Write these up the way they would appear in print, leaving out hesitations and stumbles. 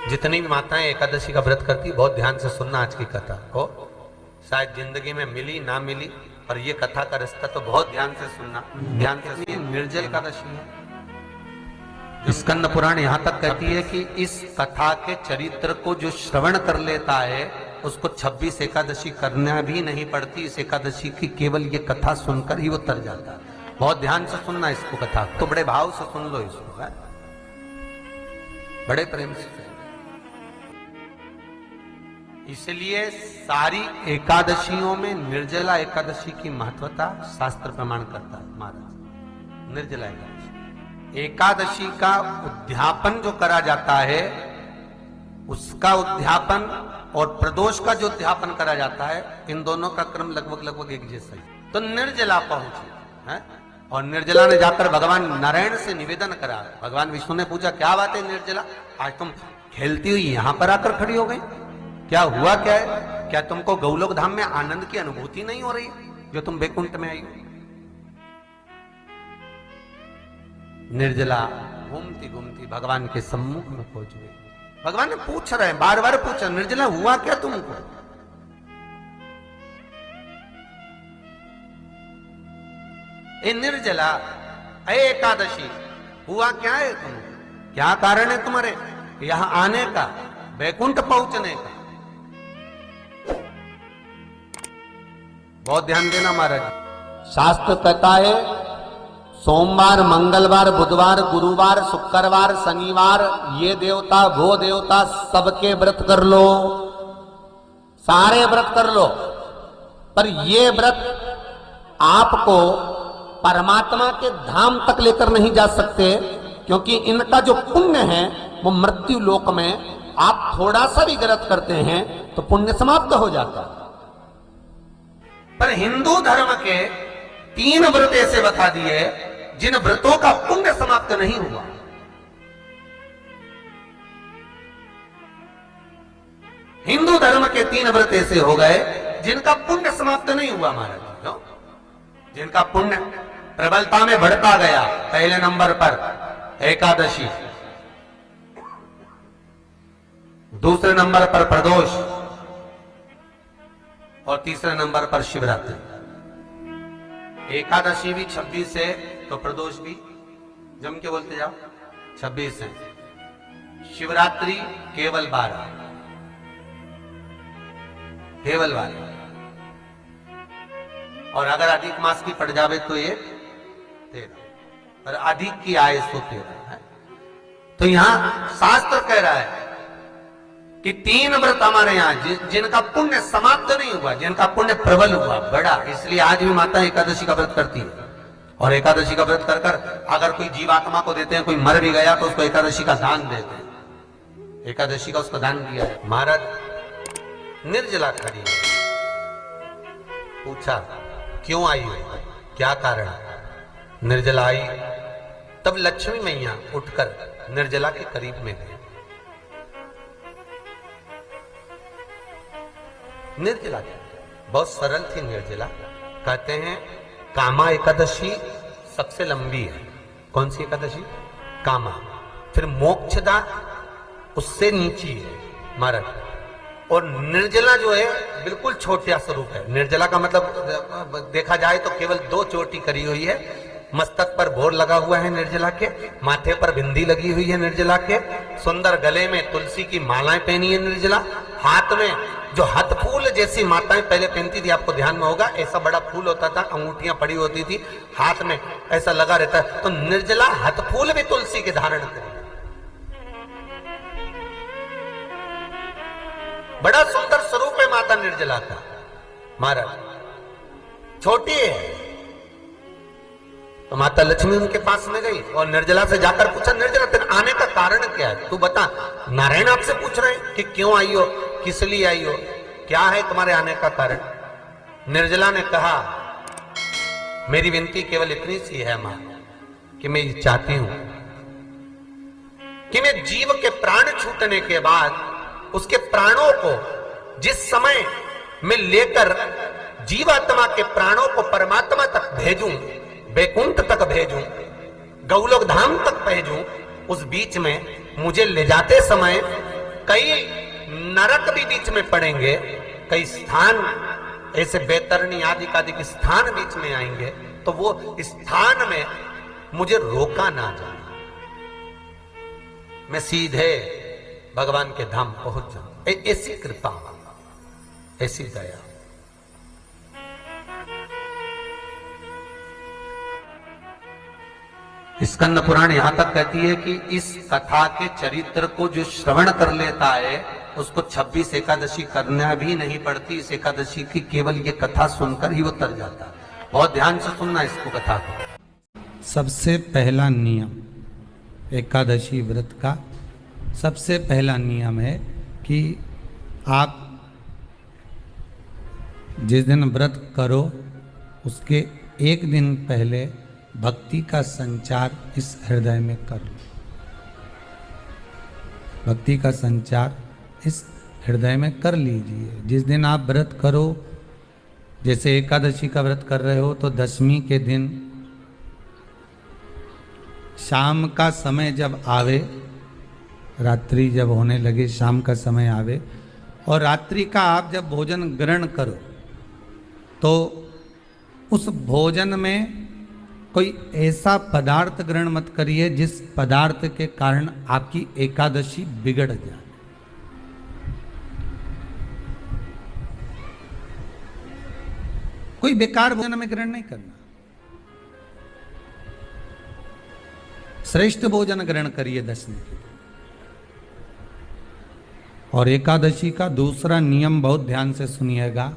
जितनी भी माताएं एकादशी का व्रत करती, बहुत ध्यान से सुनना आज की कथा को। शायद जिंदगी में मिली ना मिली, पर ये कथा का रिश्ता तो बहुत ध्यान से सुनना। ध्यान से निर्जल एकादशी है। स्कंद पुराण यहां तक कहती है कि इस कथा के चरित्र को जो श्रवण कर लेता है उसको 26 एकादशी करना भी नहीं पड़ती। इस एकादशी की केवल ये कथा सुनकर ही वो तर जाता है। बहुत ध्यान से सुनना इसको, कथा तो बड़े भाव से सुन लो इसको, है? बड़े प्रेम से। इसलिए सारी एकादशियों में निर्जला एकादशी की महत्वता शास्त्र प्रमाण करता है महाराज। निर्जला एकादशी, एकादशी का उद्यापन जो करा जाता है, उसका उद्यापन और प्रदोष का जो उद्यापन करा जाता है, इन दोनों का क्रम लगभग एक जैसा ही। तो निर्जला पहुंचे है, और निर्जला ने जाकर भगवान नारायण से निवेदन करा। भगवान विष्णु ने पूछा, क्या बात है निर्जला, आज तुम खेलती हुई यहां पर आकर खड़ी हो गई, क्या हुआ, क्या है? क्या तुमको गौलोक धाम में आनंद की अनुभूति नहीं हो रही जो तुम बैकुंठ में आई हो? निर्जला घूमती घूमती भगवान के सम्मुख में पहुंच गई। भगवान ने पूछ रहे हैं, बार बार पूछा, निर्जला हुआ क्या तुमको? ए निर्जला, ए एकादशी, हुआ क्या है तुमको? क्या कारण है तुम्हारे यहां आने का, बैकुंठ पहुंचने का? बहुत ध्यान देना महाराज। शास्त्र कहता है सोमवार, मंगलवार, बुधवार, गुरुवार, शुक्रवार, शनिवार, ये देवता वो देवता सबके व्रत कर लो, सारे व्रत कर लो, पर ये व्रत आपको परमात्मा के धाम तक लेकर नहीं जा सकते, क्योंकि इनका जो पुण्य है वो मृत्यु लोक में आप थोड़ा सा भी व्रत करते हैं तो पुण्य समाप्त हो जाता है। पर हिंदू धर्म के 3 व्रत ऐसे बता दिए जिन व्रतों का पुण्य समाप्त नहीं हुआ। हिंदू धर्म के 3 व्रत ऐसे हो गए जिनका पुण्य समाप्त नहीं हुआ महाराज। जिनका पुण्य प्रबलता में बढ़ता गया। पहले नंबर पर एकादशी, दूसरे नंबर पर प्रदोष, और तीसरे नंबर पर शिवरात्रि। एकादशी भी 26 है तो प्रदोष भी जम के बोलते जाओ 26 है। शिवरात्रि केवल 12, केवल 12, और अगर अधिक मास की पड़ जावे तो ये 13, और अधिक की आए तो 13 है। तो यहां शास्त्र कह रहा है कि 3 व्रत हमारे यहाँ जिनका पुण्य समाप्त नहीं हुआ, जिनका पुण्य प्रबल हुआ, बड़ा। इसलिए आज भी माता एकादशी का व्रत करती है, और एकादशी का व्रत कर कर अगर कोई जीवात्मा को देते हैं, कोई मर भी गया तो उसको एकादशी का दान देते हैं। एकादशी का उसको दान दिया है। महाराज निर्जला खड़ी है, पूछा क्यों आई हो, क्या कारण? निर्जला आई, तब लक्ष्मी मैया उठकर निर्जला के करीब में गई। निर्जला बहुत सरल थी निर्जला। कहते हैं कामा एकादशी सबसे लंबी है। कौन सी एकादशी? कामा। फिर मोक्षदा उससे नीची है महाराज। और निर्जला जो है बिल्कुल छोटा स्वरूप है। निर्जला का मतलब देखा जाए तो केवल 2 चोटी करी हुई है। मस्तक पर भोर लगा हुआ है निर्जला के, माथे पर बिंदी लगी हुई है निर्जला के, सुंदर गले में तुलसी की मालाएं पहनी है निर्जला, हाथ में जो हाथ फूल जैसी माताएं पहले पहनती थी, आपको ध्यान में होगा, ऐसा बड़ा फूल होता था, अंगूठियां पड़ी होती थी, हाथ में ऐसा लगा रहता है। तो निर्जला हाथ फूल भी तुलसी के धारण करी। बड़ा सुंदर स्वरूप है माता निर्जला का महाराज। छोटी है तो माता लक्ष्मी उनके पास में गई और निर्जला से जाकर पूछा, निर्जला तेरे आने का कारण क्या है, तू बता। नारायण आपसे पूछ रहे हैं कि क्यों आई हो, किस लिए आई हो, क्या है तुम्हारे आने का कारण? निर्जला ने कहा, मेरी विनती केवल इतनी सी है मां, कि मैं ये चाहती हूं कि मैं जीव के प्राण छूटने के बाद उसके प्राणों को जिस समय मैं लेकर जीवात्मा के प्राणों को परमात्मा तक भेजूं, बैकुंठ तक भेजूं, गौलोक धाम तक भेजूं, उस बीच में मुझे ले जाते समय कई नरक भी बीच में पड़ेंगे, कई स्थान ऐसे बैतरणी आदि के स्थान बीच में आएंगे, तो वो स्थान में मुझे रोका ना जाना, मैं सीधे भगवान के धाम पहुंच जाऊं। ऐसी कृपा, ऐसी दया। स्कंद पुराण यहां तक कहती है कि इस कथा के चरित्र को जो श्रवण कर लेता है उसको 26 एकादशी करना भी नहीं पड़ती। इस एकादशी की केवल ये कथा सुनकर ही वो तर जाता है। बहुत ध्यान से सुनना इसको, कथा को। सबसे पहला नियम एकादशी व्रत का, सबसे पहला नियम है कि आप जिस दिन व्रत करो उसके एक दिन पहले भक्ति का संचार इस हृदय में कर लो। भक्ति का संचार इस हृदय में कर लीजिए। जिस दिन आप व्रत करो, जैसे एकादशी का व्रत कर रहे हो तो दशमी के दिन शाम का समय जब आवे, रात्रि जब होने लगे, शाम का समय आवे और रात्रि का आप जब भोजन ग्रहण करो तो उस भोजन में कोई ऐसा पदार्थ ग्रहण मत करिए जिस पदार्थ के कारण आपकी एकादशी बिगड़ जाए। कोई बेकार भोजन में ग्रहण नहीं करना, श्रेष्ठ भोजन ग्रहण करिए दशमी के दिन। और एकादशी का दूसरा नियम बहुत ध्यान से सुनिएगा।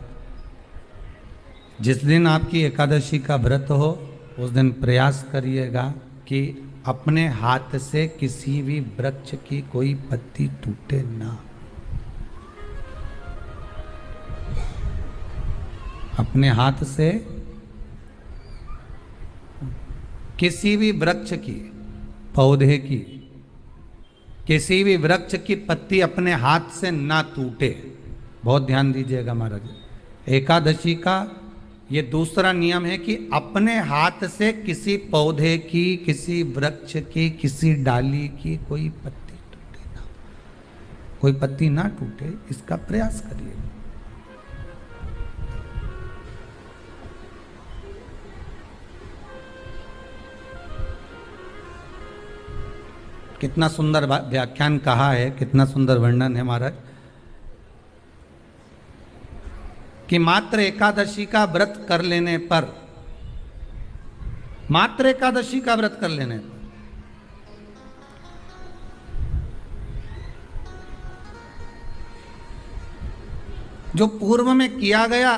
जिस दिन आपकी एकादशी का व्रत हो उस दिन प्रयास करिएगा कि अपने हाथ से किसी भी वृक्ष की कोई पत्ती टूटे ना। अपने हाथ से किसी भी वृक्ष की, पौधे की, किसी भी वृक्ष की पत्ती अपने हाथ से ना टूटे। बहुत ध्यान दीजिएगा महाराज। एकादशी का ये दूसरा नियम है कि अपने हाथ से किसी पौधे की, किसी वृक्ष की, किसी डाली की कोई पत्ती टूटे ना, कोई पत्ती ना टूटे, इसका प्रयास करिए। कितना सुंदर व्याख्यान कहा है, कितना सुंदर वर्णन है महाराज कि मात्र एकादशी का व्रत कर लेने पर, मात्र एकादशी का व्रत कर लेने पर जो पूर्व में किया गया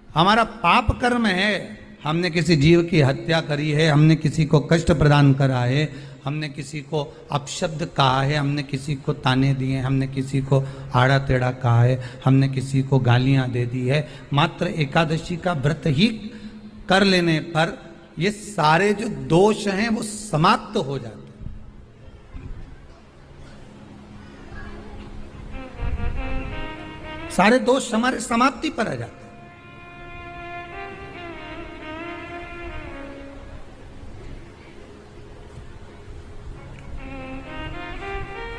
हमारा पाप कर्म है, हमने किसी जीव की हत्या करी है, हमने किसी को कष्ट प्रदान करा है, हमने किसी को अपशब्द कहा है, हमने किसी को ताने दिए, हमने किसी को आड़ा टेढ़ा कहा है, हमने किसी को गालियां दे दी है, मात्र एकादशी का व्रत ही कर लेने पर ये सारे जो दोष हैं वो समाप्त हो जाते हैं। सारे दोष हमारे समाप्ति पर आ जाते हैं।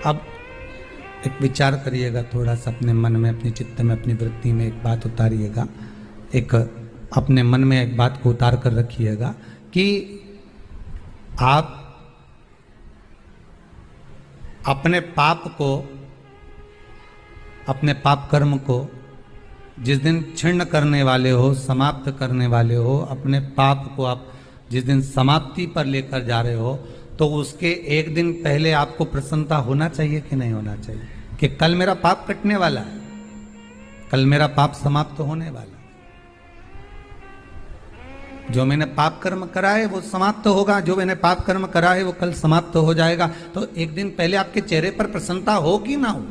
अब एक विचार करिएगा थोड़ा सा अपने मन में, अपने चित्त में, अपनी वृत्ति में एक बात उतारिएगा। एक अपने मन में एक बात को उतार कर रखिएगा कि आप अपने पाप को, अपने पाप कर्म को जिस दिन छिन्न करने वाले हो, समाप्त करने वाले हो, अपने पाप को आप जिस दिन समाप्ति पर लेकर जा रहे हो, तो उसके एक दिन पहले आपको प्रसन्नता होना चाहिए कि नहीं होना चाहिए कि कल मेरा पाप कटने वाला है, कल मेरा पाप समाप्त होने वाला है। जो मैंने पाप कर्म करा है वो समाप्त होगा, जो मैंने पाप कर्म करा है वो कल समाप्त हो जाएगा। तो एक दिन पहले आपके चेहरे पर प्रसन्नता हो कि ना हो?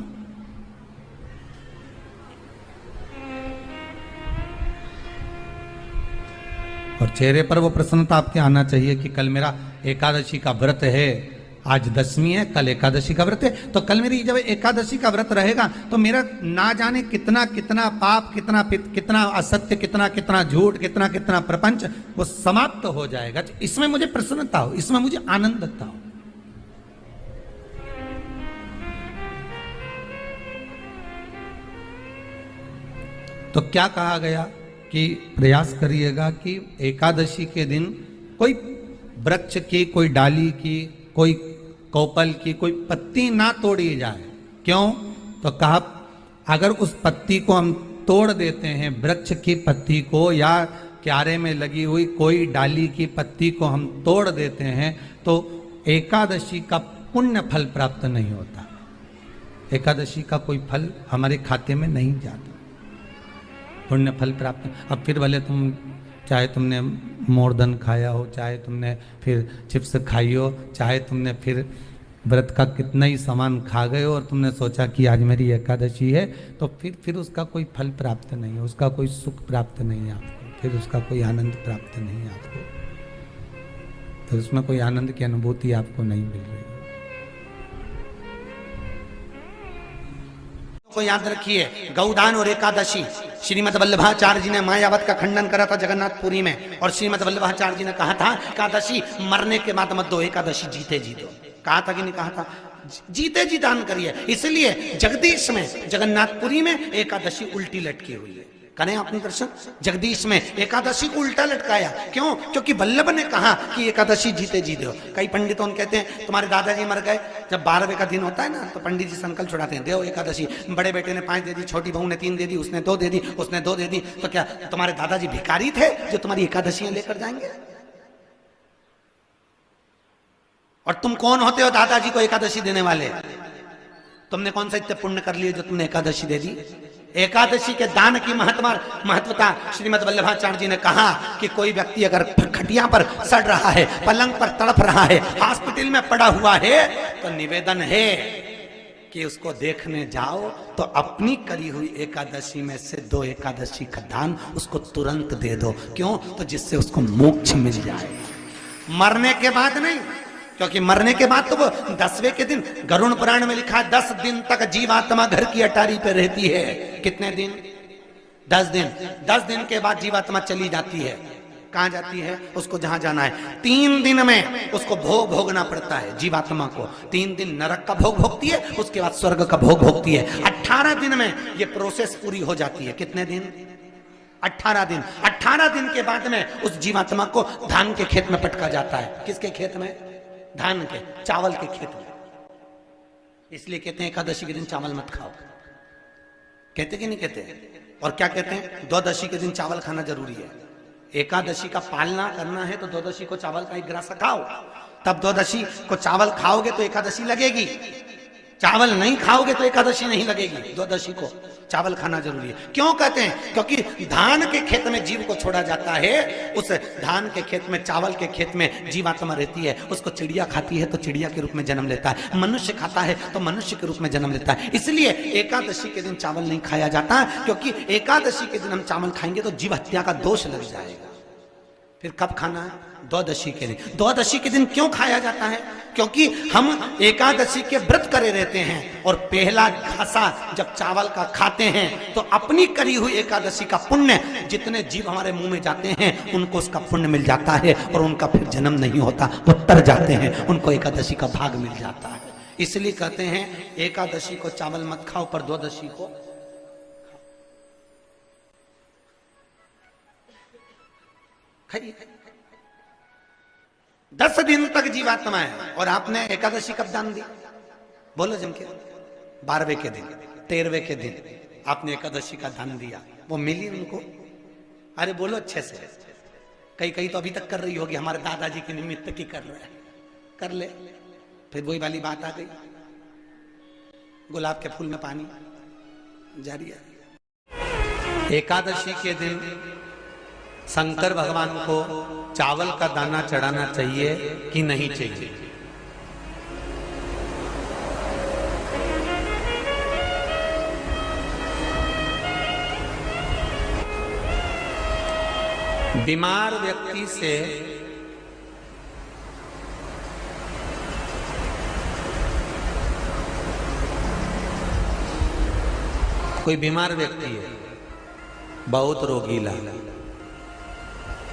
और चेहरे पर वो प्रसन्नता आपके आना चाहिए कि कल मेरा एकादशी का व्रत है, आज दशमी है, कल एकादशी का व्रत है, तो कल मेरी जब एकादशी का व्रत रहेगा तो मेरा ना जाने कितना कितना पाप, कितना असत्य, कितना झूठ, कितना प्रपंच वो समाप्त हो जाएगा। इसमें मुझे प्रसन्नता हो, इसमें मुझे आनंदता हो। तो क्या कहा गया कि प्रयास करिएगा कि एकादशी के दिन कोई वृक्ष की, कोई डाली की, कोई कोपल की कोई पत्ती ना तोड़ी जाए। क्यों? तो कहा अगर उस पत्ती को हम तोड़ देते हैं, वृक्ष की पत्ती को या क्यारे में लगी हुई कोई डाली की पत्ती को हम तोड़ देते हैं, तो एकादशी का पुण्य फल प्राप्त नहीं होता। एकादशी का कोई फल हमारे खाते में नहीं जाता, पुण्य फल प्राप्त। अब फिर भले तुम चाहे तुमने मोरधन खाया हो, चाहे तुमने फिर चिप्स खाई हो, चाहे तुमने फिर व्रत का कितना ही सामान खा गए हो और तुमने सोचा कि आज मेरी एकादशी है, तो फिर उसका कोई फल प्राप्त नहीं है, उसका कोई सुख प्राप्त नहीं है आपको, फिर उसका कोई आनंद प्राप्त नहीं है आपको, तो उसमें कोई आनंद की अनुभूति आपको नहीं मिल रही। को याद रखिए, गौदान और एकादशी। श्रीमद् वल्लभाचार्य जी ने मायावत का खंडन करा था जगन्नाथपुरी में, और श्रीमद् वल्लभाचार्य जी ने कहा था एकादशी मरने के बाद मत दो, एकादशी जीते जी दो। कहा था कि नहीं कहा था? जीते जी दान करिए। इसलिए जगदीश में, जगन्नाथपुरी में एकादशी उल्टी लटकी हुई है। करें आपने दर्शन? जगदीश में एकादशी को उल्टा लटकाया। क्यों? क्योंकि वल्लभ ने कहा कि एकादशी जीते जी दो। कई पंडितों कहते हैं तुम्हारे दादाजी मर गए, जब 12वें का दिन होता है ना तो पंडित जी संकल्प छुड़ाते हैं, देव एकादशी। बड़े बेटे ने 5 दे दी, छोटी बहू ने 3 दे दी, उसने 2 दे दी, उसने 2 दे दी, तो क्या तुम्हारे दादाजी भिखारी थे जो तुम्हारी एकादशियां लेकर जाएंगे? और तुम कौन होते हो दादाजी को एकादशी देने वाले? तुमने कौन सा इतने पुण्य कर लिए जो तुमने एकादशी दे दी? एकादशी के दान की महत्वता श्रीमद् वल्लभाचार्य जी ने कहा कि कोई व्यक्ति अगर खटिया पर सड़ रहा है, पलंग पर तड़प रहा है, हॉस्पिटल में पड़ा हुआ है, तो निवेदन है कि उसको देखने जाओ तो अपनी करी हुई एकादशी में से 2 एकादशी का दान उसको तुरंत दे दो। क्यों? तो जिससे उसको मोक्ष मिल जाए, मरने के बाद नहीं। क्योंकि मरने के बाद तो वो 10वें के दिन, गरुड़ पुराण में लिखा है 10 दिन तक जीवात्मा घर की अटारी पे रहती है। कितने दिन? 10 दिन। 10 दिन के बाद जीवात्मा चली जाती है। कहां जाती है? उसको जहां जाना है। 3 दिन में उसको भोग भोगना पड़ता है जीवात्मा को। 3 दिन नरक का भोग भोगती है, उसके बाद स्वर्ग का भोग भोगती है। 18 दिन में ये प्रोसेस पूरी हो जाती है। कितने दिन? 18 दिन। 18 दिन के बाद में उस जीवात्मा को धान के खेत में पटका जाता है। किसके खेत में? धान के, चावल के खेत में। इसलिए कहते हैं एकादशी के दिन चावल मत खाओ। कहते कि नहीं कहते? और क्या कहते हैं? द्वादशी के दिन चावल खाना जरूरी है। एकादशी का पालना करना है तो द्वादशी को चावल का 1 ग्रास खाओ, तब द्वादशी को चावल खाओगे तो एकादशी लगेगी। चावल नहीं खाओगे तो एकादशी नहीं लगेगी। द्वादशी को चावल खाना जरूरी है। क्यों कहते हैं? क्योंकि धान के खेत में जीव को छोड़ा जाता है, उस धान के खेत में, चावल के खेत में जीवात्मा रहती है। उसको चिड़िया खाती है तो चिड़िया के रूप में जन्म लेता है, मनुष्य खाता है तो मनुष्य के रूप में जन्म लेता है। इसलिए एकादशी के दिन चावल नहीं खाया जाता, क्योंकि एकादशी के दिन हम चावल खाएंगे तो जीव हत्या का दोष लग जाएगा। फिर कब खाना है? द्वादशी के दिन। द्वादशी के दिन क्यों खाया जाता है? क्योंकि हम एकादशी के व्रत करे रहते हैं, और पहला घासा जब चावल का खाते हैं तो अपनी करी हुई एकादशी का पुण्य, जितने जीव हमारे मुंह में जाते हैं उनको उसका पुण्य मिल जाता है, और उनका फिर जन्म नहीं होता, वो तर जाते हैं, उनको एकादशी का भाग मिल जाता है। इसलिए कहते हैं एकादशी को चावल मत खाओ, पर द्वादशी को खाइए। 10 दिन तक जीवात्मा है, और आपने एकादशी कब दान दी? बोलो जम के। 12वें के दिन, 13वें के दिन आपने एकादशी का दान दिया, वो मिली उनको? अरे बोलो अच्छे से। कई तो अभी तक कर रही होगी, हमारे दादाजी के निमित्त की कर रहे हैं, कर ले। फिर वही वाली बात आ गई, गुलाब के फूल में पानी जारी है। एकादशी के दिन शंकर भगवान को चावल का दाना चढ़ाना चाहिए कि नहीं चाहिए? बीमार व्यक्ति से कोई बीमार व्यक्ति है, बहुत रोगीला,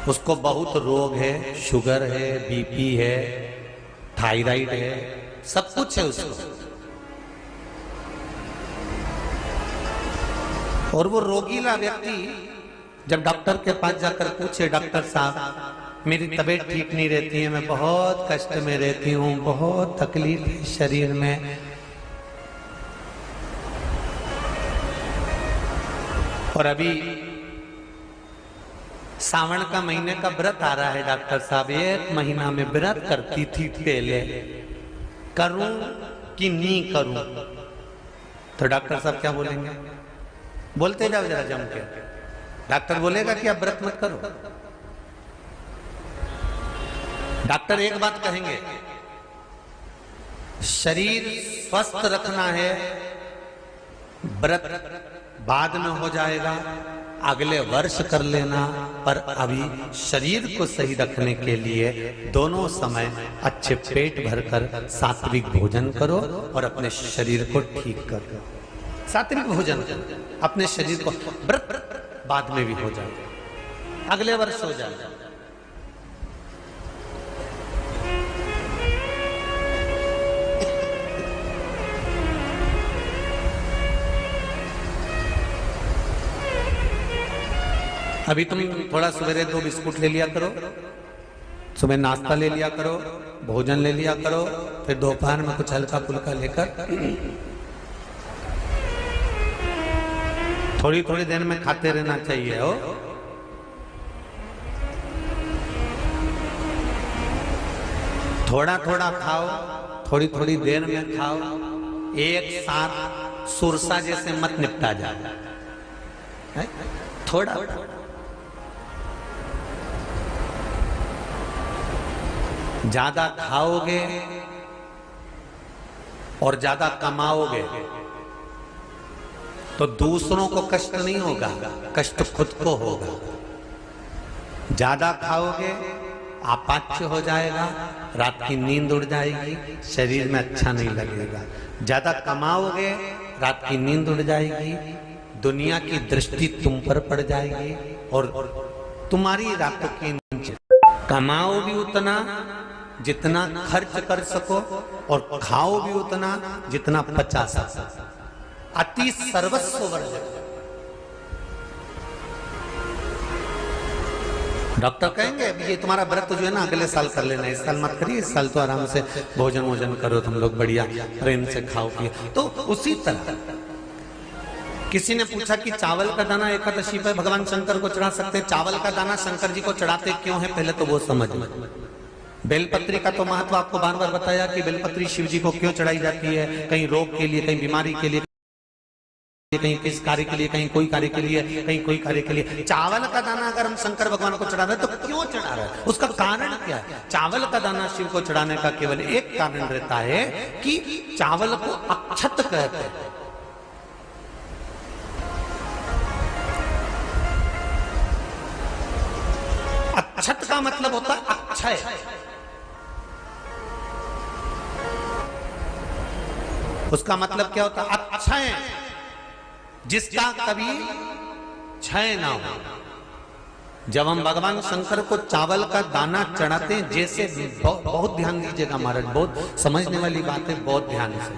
उसको बहुत रोग है, शुगर है, बीपी है, थायराइड है, सब कुछ है उसको। और वो रोगीला व्यक्ति जब डॉक्टर के पास जाकर पूछे, डॉक्टर साहब मेरी तबीयत ठीक नहीं रहती है, मैं बहुत कष्ट में रहती हूँ, बहुत तकलीफ है शरीर में, और अभी सावन का महीने का व्रत आ रहा है डॉक्टर साहब, 1 महीना में व्रत करती थी पहले, करूं कि नहीं करूं? तो डॉक्टर साहब क्या बोलेंगे? बोलते जाओ जरा जम के। डॉक्टर बोलेगा कि आप व्रत मत करो। डॉक्टर एक बात कहेंगे, शरीर स्वस्थ रखना है, व्रत बाद में हो जाएगा, अगले वर्ष कर लेना, पर अभी शरीर को सही रखने के लिए दोनों समय अच्छे पेट भरकर सात्विक भोजन करो और अपने शरीर को ठीक करो। सात्विक भोजन अपने शरीर को, व्रत बाद में भी हो जाए, अगले वर्ष हो जाए। अभी तुम थोड़ा सवेरे 2 बिस्कुट ले लिया करो, सुबह नाश्ता ले लिया करो, भोजन ले लिया करो, फिर दोपहर में कुछ हल्का फुल्का लेकर थोड़ी थोड़ी देर में खाते रहना चाहिए हो। थोड़ा थोड़ा खाओ, थोड़ी थोड़ी देर में खाओ, एक साथ सुरसा जैसे मत निपटा जाए, थोड़ा ज्यादा खाओगे और ज्यादा कमाओगे तो दूसरों को कष्ट नहीं होगा, कष्ट खुद को होगा। ज्यादा खाओगे अपाच्य हो जाएगा, रात की नींद उड़ जाएगी, शरीर में अच्छा नहीं लगेगा। ज्यादा कमाओगे, रात की नींद उड़ जाएगी, दुनिया की दृष्टि तुम पर पड़ जाएगी और तुम्हारी रातों की नींद। कमाओ भी उतना जितना खर्च कर सको और खाओ भी उतना जितना पचा सको। अति सर्वस्व वर्जक। डॉक्टर कहेंगे ये तुम्हारा व्रत जो है ना अगले साल कर लेना, इस साल मत करिए, इस साल तो आराम से भोजन वोजन करो तुम लोग, बढ़िया प्रेम से खाओ पिए। तो उसी तरह किसी ने पूछा कि चावल का दाना एकादशी पर भगवान शंकर को चढ़ा सकते हैं, चावल का दाना शंकर जी को चढ़ाते क्यों है, पहले तो वो समझ। बेलपत्री का तो महत्व आपको बार बार बताया कि बेलपत्री शिव जी को क्यों चढ़ाई जाती है, कहीं रोग के लिए, कहीं बीमारी के लिए, कहीं किस कार्य के लिए, कहीं कोई कार्य के लिए, कहीं कोई कार्य के लिए। चावल का दाना अगर हम शंकर भगवान को चढ़ा रहे हैं तो क्यों चढ़ा रहे हैं, उसका कारण क्या है? चावल का दाना शिव को चढ़ाने का केवल एक कारण रहता है कि चावल को अक्षत कहते हैं। अक्षत का मतलब होता है अक्षय। उसका मतलब क्या होता है? अक्षय, जिसका कभी क्षय ना हो। जब हम भगवान शंकर को चावल का दाना चढ़ाते हैं, जैसे बहुत ध्यान दीजिएगा महाराज, बहुत समझने वाली बात है, बहुत ध्यान से।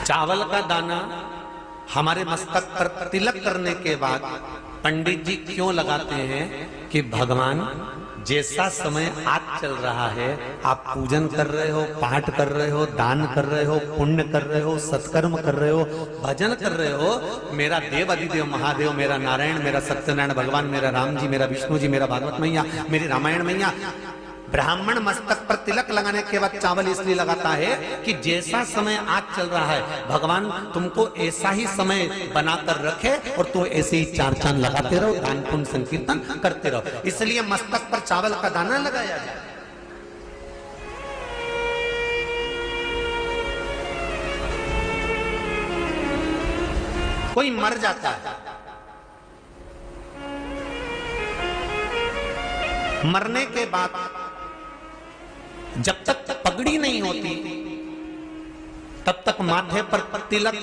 चावल का दाना हमारे मस्तक पर तिलक करने के बाद पंडित जी क्यों लगाते हैं कि भगवान जैसा समय आज चल रहा है, आप पूजन कर रहे हो, पाठ कर रहे हो, दान कर रहे हो, पुण्य कर रहे हो, सत्कर्म कर रहे हो, भजन कर रहे हो, मेरा देव अधिदेव महादेव, मेरा नारायण, मेरा सत्यनारायण भगवान, मेरा राम जी, मेरा विष्णु जी, मेरा भागवत मैया, मेरी रामायण मैया। ब्राह्मण मस्तक पर तिलक लगाने के बाद चावल इसलिए लगाता है कि जैसा समय आज चल रहा है, भगवान तुमको ऐसा ही समय बनाकर रखे और तुम ऐसे ही 4 चांद लगाते रहो, दान पुण्य संकीर्तन करते रहो। इसलिए मस्तक पर चावल का दाना लगाया जाए। कोई मर जाता है, मरने के बाद जब तक पगड़ी नहीं होती तब तक माथे पर तिलक,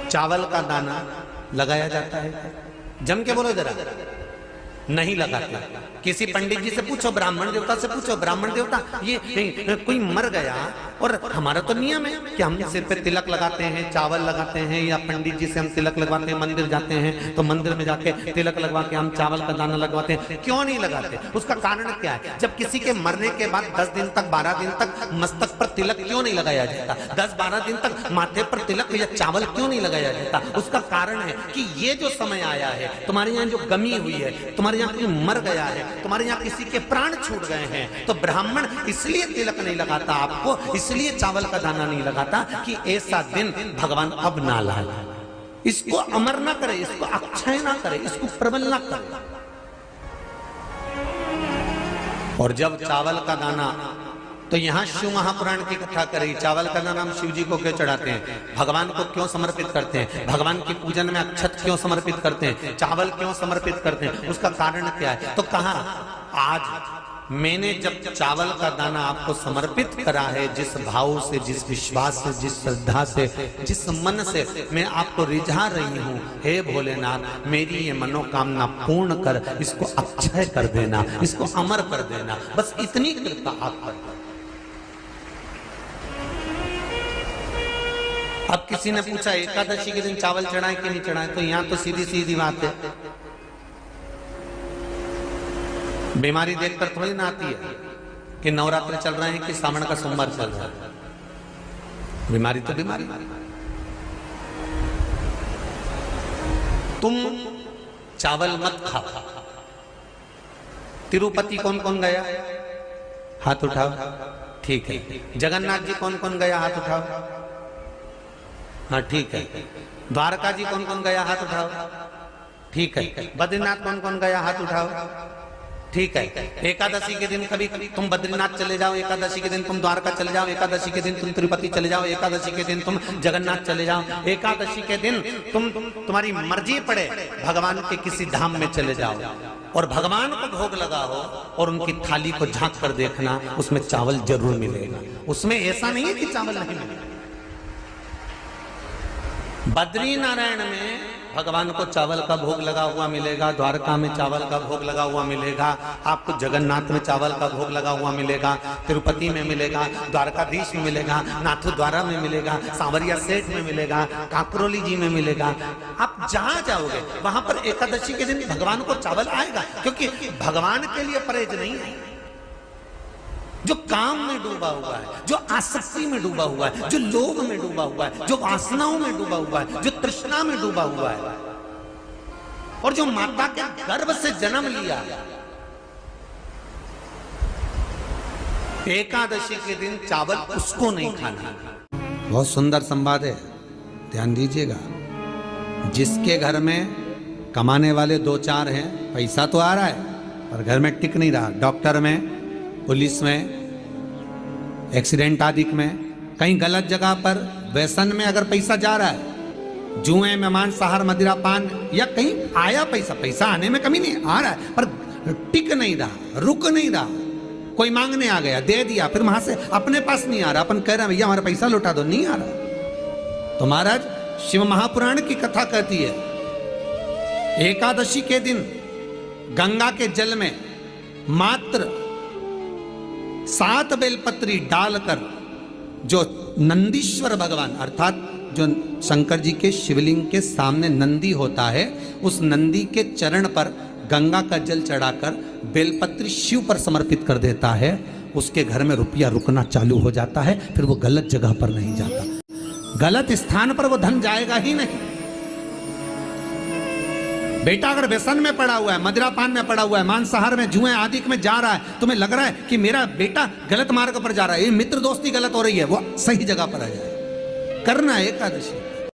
चावल का दाना लगाया जाता है। जम के बोलो जरा, नहीं लगाते। किसी पंडित जी से पूछो, ब्राह्मण देवता से पूछो, ब्राह्मण देवता ये कोई मर गया, और हमारा तो नियम है कि हम सिर पे तिलक लगाते हैं, चावल लगाते हैं, या पंडित जी से हम तिलक लगवाते हैं, मंदिर जाते हैं तो मंदिर में जाके तिलक लगवा के हम चावल का दाना लगवाते हैं। क्यों नहीं लगाते? उसका कारण क्या है? जब किसी के मरने के बाद 10 दिन तक 12 दिन तक मस्तक पर तिलक क्यों नहीं लगाया जाता? 10-12 दिन तक माथे पर तिलक या चावल क्यों नहीं लगाया जाता? उसका कारण है कि ये जो समय आया है, तुम्हारे यहाँ जो गमी हुई है, तुम्हारे यहाँ कोई मर गया है, तुम्हारे यहाँ किसी के प्राण छूट गए हैं, तो ब्राह्मण इसलिए तिलक नहीं लगाता आपको, इसलिए चावल का दाना नहीं लगाता कि ऐसा दिन भगवान अब ना लाए, इसको अमर ना करे, इसको अक्षय ना करे, इसको प्रबल ना करे। और जब चावल का दाना, तो यहां शिव महापुराण की कथा करी, चावल का दाना हम शिव जी को क्यों चढ़ाते हैं, भगवान को क्यों समर्पित करते हैं, भगवान की पूजन में अक्षत क्यों समर्पित करते हैं, चावल क्यों समर्पित करते हैं, उसका कारण क्या है? तो कहा आज मैंने जब चावल का दाना आपको समर्पित करा है, जिस भाव से, जिस विश्वास से, जिस श्रद्धा से, जिस मन से मैं आपको रिझा रही हूं, हे भोलेनाथ मेरी ये मनोकामना पूर्ण कर, इसको अक्षय कर देना, इसको अमर कर देना, बस इतनी कृपा आप कर। अब किसी ने पूछा एकादशी के दिन चावल चढ़ाए कि नहीं चढ़ाए, तो यहां तो सीधी सीधी बात है, बीमारी देखकर थोड़ी ना आती है कि नवरात्र चल रहे हैं कि सावन का सोमवार चल रहा है, बीमारी तो बीमारी। तुम चावल मत खाओ। तिरुपति कौन कौन गया? हाथ उठाओ। ठीक है। जगन्नाथ जी कौन कौन गया? हाथ उठाओ। हाँ ठीक है। द्वारका जी कौन कौन गया? हाथ उठाओ। ठीक है। बद्रीनाथ कौन कौन गया? हाथ उठाओ। ठीक है। एकादशी के दिन कभी तुम बद्रीनाथ चले जाओ, एकादशी के दिन तुम द्वारका चले जाओ, एकादशी के दिन तुम तिरुपति चले जाओ, एकादशी के दिन तुम जगन्नाथ चले जाओ, एकादशी के दिन तुम्हारी मर्जी पड़े भगवान के किसी धाम में चले जाओ और भगवान को भोग लगाओ और उनकी थाली को झांक कर देखना, उसमें चावल जरूर मिलेगा। उसमें ऐसा नहीं है कि चावल नहीं मिलेगा। बद्री नारायण में भगवान को चावल का भोग लगा हुआ मिलेगा, द्वारका में चावल का भोग लगा हुआ मिलेगा, आपको जगन्नाथ में चावल का भोग लगा हुआ मिलेगा, तिरुपति में मिलेगा, द्वारकाधीश में मिलेगा, नाथद्वारा में मिलेगा, सांवरिया सेठ में मिलेगा, काकरोली जी में मिलेगा। आप जहां जाओगे वहां पर एकादशी के दिन भगवान को चावल आएगा, क्योंकि भगवान के लिए परहेज नहीं है। जो काम में डूबा हुआ है, जो आसक्ति में डूबा हुआ है, जो लोभ में डूबा हुआ है, जो वासनाओं में डूबा हुआ है, जो तृष्णा में डूबा हुआ है, और जो माता के गर्भ से जन्म लिया, एकादशी के दिन चावल उसको नहीं खाना। बहुत सुंदर संवाद है, ध्यान दीजिएगा। जिसके घर में कमाने वाले 2-4 हैं, पैसा तो आ रहा है पर घर में टिक नहीं रहा, डॉक्टर में, पुलिस में, एक्सीडेंट आदि में, कहीं गलत जगह पर व्यसन में अगर पैसा जा रहा है, जुए में, मांसाहार, मदिरा पान, या कहीं आया पैसा आने में कमी नहीं, आ रहा है पर टिक नहीं रहा, रुक नहीं रहा, कोई मांगने आ गया, दे दिया, फिर वहां से अपने पास नहीं आ रहा, अपन कह रहे हैं भैया हमारा पैसा लौटा दो, नहीं आ रहा। तो महाराज शिव महापुराण की कथा कहती है, एकादशी के दिन गंगा के जल में मात्र 7 बेलपत्री डालकर, जो नंदीश्वर भगवान अर्थात जो शंकर जी के शिवलिंग के सामने नंदी होता है, उस नंदी के चरण पर गंगा का जल चढ़ाकर बेलपत्री शिव पर समर्पित कर देता है, उसके घर में रुपया रुकना चालू हो जाता है, फिर वो गलत जगह पर नहीं जाता, गलत स्थान पर वो धन जाएगा ही नहीं। बेटा अगर व्यसन में पड़ा हुआ है, मदिरा पान में पड़ा हुआ है, मांसाहार में, जुए आदि में जा रहा है, तुम्हें लग रहा है कि मेरा बेटा गलत मार्ग पर जा रहा है, ये मित्र दोस्ती गलत हो रही है, वो सही जगह पर आ जाए। करना है एकादशी।